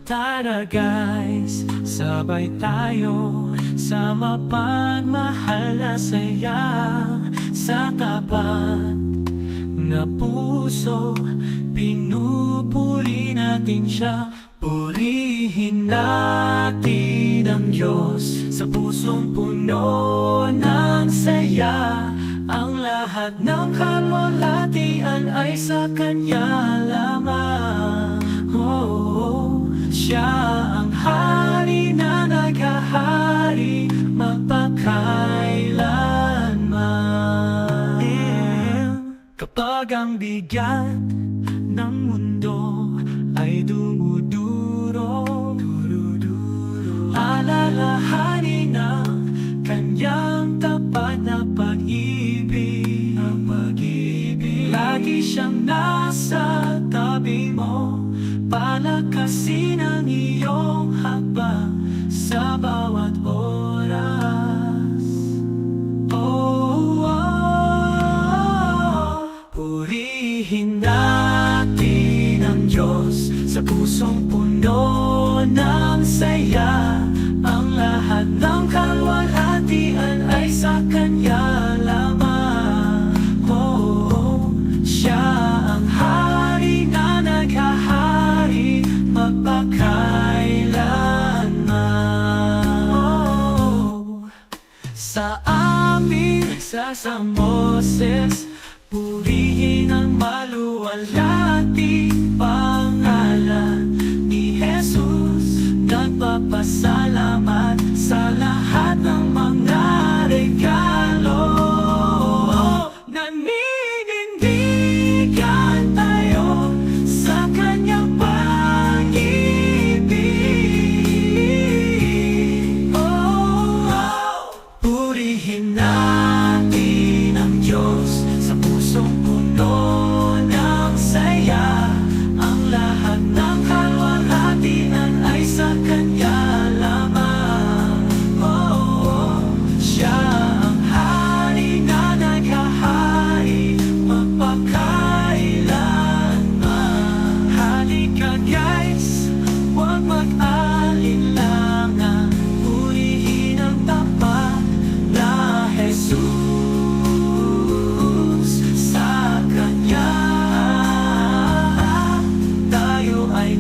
Tara guys, sabay tayo sa mapagmahal na saya. Sa tapat na puso, pinupuri natin siya. Purihin natin ang Diyos sa pusong puno ng saya. Ang lahat ng kalwalhatian ay sa Kanya lamang. Siya ang hari na naghahari magpakailanman. Kapag ang bigat ng mundo ay dumuduro, alalahanin ang Kanyang tapat na pag-ibig. Lagi siyang nasa tabi mo, palakasin ang iyong hakbang sa bawat oras. Purihin natin ang Diyos sa pusong puno ng saya. Ang lahat ng kalwalhatian ay sa Kanya lamang. Siya ang hari na naghahari magpakailanman. Sa aming sa Moses, purihin ang maluwalhating pangalan ni Jesus. Nagpapasalamat sa lahat ng mga regalo. Naninindigan tayo sa Kanyang pag-ibig. Purihin natin ang Diyos sa pusong puno ng saya. Ang lahat ng kalwalhatian ay sa Kanya lamang. Siya ang hari na naghahari magpakailanman. Halika guys, huwag mag-alinlangan, purihin ang tapat na Jesus. Sa Kanya tayo ay